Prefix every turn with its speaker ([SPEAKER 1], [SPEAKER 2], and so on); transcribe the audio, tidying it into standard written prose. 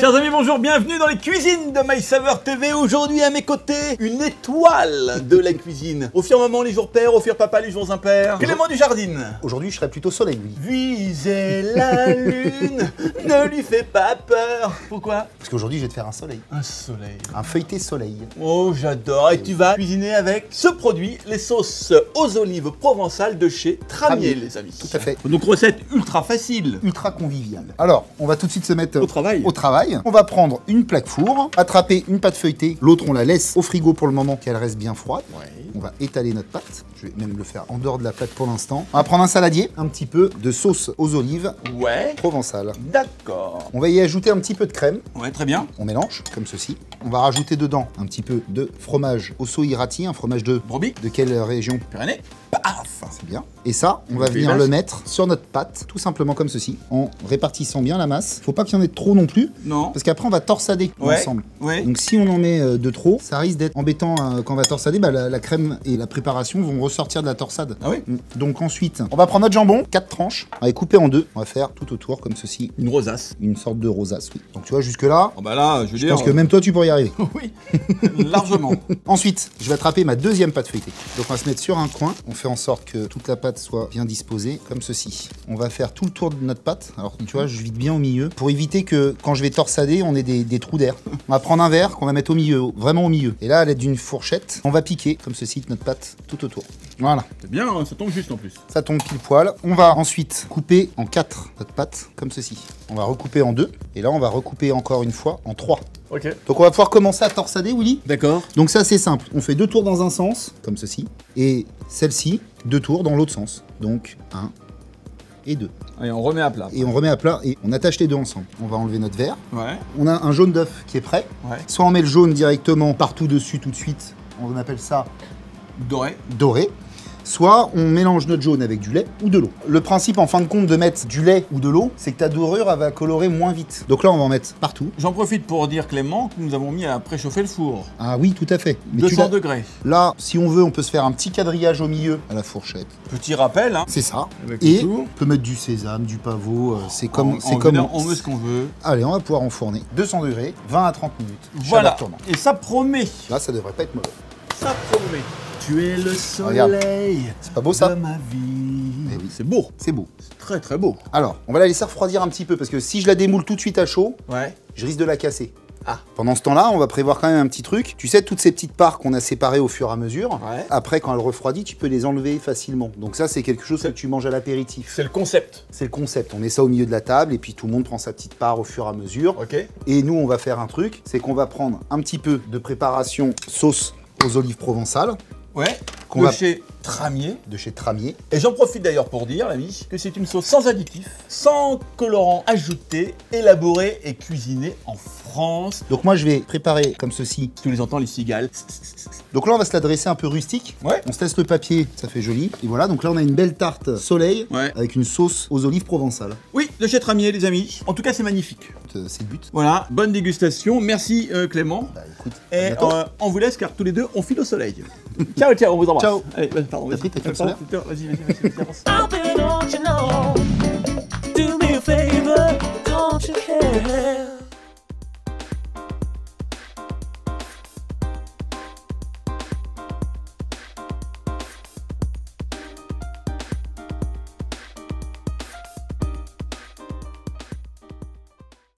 [SPEAKER 1] Chers amis, bonjour, bienvenue dans les cuisines de My Saveur TV. Aujourd'hui à mes côtés, une étoile de la cuisine. Au fur maman les jours pairs, au fur papa les jours impairs. Clément Dujardine.
[SPEAKER 2] Aujourd'hui je serais plutôt soleil, oui.
[SPEAKER 1] Visez la lune, ne lui fais pas peur. Pourquoi?
[SPEAKER 2] Parce qu'aujourd'hui je vais te faire un soleil.
[SPEAKER 1] Un soleil.
[SPEAKER 2] Un feuilleté soleil.
[SPEAKER 1] Oh j'adore. Et tu vas cuisiner avec ce produit, les sauces aux olives provençales de chez Tramier, les amis.
[SPEAKER 2] Tout à fait.
[SPEAKER 1] Donc recette ultra facile.
[SPEAKER 2] Ultra convivial. Alors, on va tout de suite se mettre
[SPEAKER 1] Au travail.
[SPEAKER 2] On va prendre une plaque four, attraper une pâte feuilletée, l'autre on la laisse au frigo pour le moment qu'elle reste bien froide.
[SPEAKER 1] Ouais.
[SPEAKER 2] On va étaler notre pâte. Je vais même le faire en dehors de la plaque pour l'instant. On va prendre un saladier, un petit peu de sauce aux olives
[SPEAKER 1] Ouais.
[SPEAKER 2] provençale.
[SPEAKER 1] D'accord.
[SPEAKER 2] On va y ajouter un petit peu de crème.
[SPEAKER 1] Ouais, très bien.
[SPEAKER 2] On mélange comme ceci. On va rajouter dedans un petit peu de fromage Osso-Iraty, un fromage de
[SPEAKER 1] Brebis.
[SPEAKER 2] de quelle région?
[SPEAKER 1] Pyrénées. Paf.
[SPEAKER 2] C'est bien. Et ça, on va venir le mettre sur notre pâte, tout simplement comme ceci, en répartissant bien la masse. Faut pas qu'il y en ait trop non plus,
[SPEAKER 1] Non.
[SPEAKER 2] parce qu'après on va torsader ensemble.
[SPEAKER 1] Ouais.
[SPEAKER 2] Donc si on en met de trop, ça risque d'être embêtant quand on va torsader. Bah, la crème et la préparation vont ressortir de la torsade.
[SPEAKER 1] Ah oui.
[SPEAKER 2] Donc ensuite, on va prendre notre jambon, 4 tranches, on va les couper en deux. On va faire tout autour comme ceci,
[SPEAKER 1] Une rosace.
[SPEAKER 2] une sorte de rosace. Oui. Donc tu vois jusque là,
[SPEAKER 1] Oh bah là, je veux
[SPEAKER 2] je
[SPEAKER 1] dire.
[SPEAKER 2] pense que même toi tu pourrais y arriver.
[SPEAKER 1] Oui, largement.
[SPEAKER 2] Ensuite, je vais attraper ma deuxième pâte feuilletée. Donc on va se mettre sur un coin, on fait en sorte que toute la pâte soit bien disposée, comme ceci. On va faire tout le tour de notre pâte. Alors tu vois, je vide bien au milieu, pour éviter que quand je vais torsader, on ait des trous d'air. On va prendre un verre qu'on va mettre au milieu, vraiment au milieu. Et là, à l'aide d'une fourchette, on va piquer, comme ceci, notre pâte tout autour. Voilà,
[SPEAKER 1] C'est bien, hein, ça tombe juste en plus.
[SPEAKER 2] ça tombe pile poil. On va ensuite couper en 4 notre pâte, comme ceci. On va recouper en 2, et là on va recouper encore une fois en 3.
[SPEAKER 1] Ok.
[SPEAKER 2] Donc on va pouvoir commencer à torsader, Willy.
[SPEAKER 1] D'accord.
[SPEAKER 2] Donc ça c'est simple, on fait 2 tours dans un sens, comme ceci, et celle-ci, 2 tours dans l'autre sens. Donc 1 et 2.
[SPEAKER 1] Allez, on remet à plat.
[SPEAKER 2] Et on remet à plat et on attache les deux ensemble. On va enlever notre verre.
[SPEAKER 1] Ouais.
[SPEAKER 2] On a un jaune d'œuf qui est prêt.
[SPEAKER 1] Ouais.
[SPEAKER 2] Soit on met le jaune directement partout dessus tout de suite, on appelle ça
[SPEAKER 1] Doré.
[SPEAKER 2] doré. Soit on mélange notre jaune avec du lait ou de l'eau. Le principe en fin de compte de mettre du lait ou de l'eau, c'est que ta dorure elle va colorer moins vite. Donc là on va en mettre partout.
[SPEAKER 1] J'en profite pour dire, Clément, que nous avons mis à préchauffer le four.
[SPEAKER 2] Ah oui, tout à fait. Mais
[SPEAKER 1] 200 degrés.
[SPEAKER 2] Là, si on veut, on peut se faire un petit quadrillage au milieu à la fourchette.
[SPEAKER 1] Petit rappel, hein.
[SPEAKER 2] C'est ça.
[SPEAKER 1] Avec le
[SPEAKER 2] Et
[SPEAKER 1] tout.
[SPEAKER 2] on peut mettre du sésame, du pavot, c'est comme...
[SPEAKER 1] On met ce qu'on veut.
[SPEAKER 2] Allez, on va pouvoir enfourner. 200 degrés, 20 à 30 minutes.
[SPEAKER 1] Voilà.
[SPEAKER 2] Chaleur tournante.
[SPEAKER 1] Et ça promet.
[SPEAKER 2] Là, ça devrait pas être mauvais.
[SPEAKER 1] Ça promet. Tu es le
[SPEAKER 2] Regarde.
[SPEAKER 1] soleil
[SPEAKER 2] C'est pas beau ça?
[SPEAKER 1] de ma vie.
[SPEAKER 2] Eh oui.
[SPEAKER 1] C'est beau.
[SPEAKER 2] C'est beau.
[SPEAKER 1] C'est très très beau.
[SPEAKER 2] Alors, on va la laisser refroidir un petit peu parce que si je la démoule tout de suite à chaud,
[SPEAKER 1] Ouais.
[SPEAKER 2] je risque de la casser.
[SPEAKER 1] Ah.
[SPEAKER 2] Pendant ce temps-là, on va prévoir quand même un petit truc. Tu sais, toutes ces petites parts qu'on a séparées au fur et à mesure,
[SPEAKER 1] Ouais.
[SPEAKER 2] après, quand elle refroidit, tu peux les enlever facilement. Donc ça, c'est quelque chose que tu manges à l'apéritif.
[SPEAKER 1] C'est le concept.
[SPEAKER 2] C'est le concept. On met ça au milieu de la table et puis tout le monde prend sa petite part au fur et à mesure.
[SPEAKER 1] Ok.
[SPEAKER 2] Et nous, on va faire un truc, c'est qu'on va prendre un petit peu de préparation sauce aux olives provençales
[SPEAKER 1] Ouais.
[SPEAKER 2] Qu'on
[SPEAKER 1] De
[SPEAKER 2] va-
[SPEAKER 1] chez Tramier.
[SPEAKER 2] de chez Tramier.
[SPEAKER 1] Et j'en profite d'ailleurs pour dire, l'ami, que c'est une sauce sans additifs, sans colorant ajouté, élaborée et cuisinée en France.
[SPEAKER 2] Donc moi, je vais préparer comme ceci.
[SPEAKER 1] Tu les entends, les cigales.
[SPEAKER 2] Donc là, on va se la dresser un peu rustique.
[SPEAKER 1] Ouais.
[SPEAKER 2] On se laisse le papier, ça fait joli. Et voilà, donc là, on a une belle tarte soleil
[SPEAKER 1] Ouais.
[SPEAKER 2] avec une sauce aux olives provençales.
[SPEAKER 1] Oui, de chez Tramier, les amis. En tout cas, c'est magnifique.
[SPEAKER 2] C'est le but.
[SPEAKER 1] Voilà, bonne dégustation. Merci Clément.
[SPEAKER 2] Bah écoute, à
[SPEAKER 1] Et
[SPEAKER 2] bientôt.
[SPEAKER 1] on vous laisse car tous les deux, on file au soleil. Ciao, ciao, on vous embrasse.
[SPEAKER 2] Ciao.
[SPEAKER 1] Allez, pardon.
[SPEAKER 2] T'as pris ta crème
[SPEAKER 1] Pardon,
[SPEAKER 2] solaire
[SPEAKER 1] vas-y, avance.
[SPEAKER 3] I'll be, don't you know?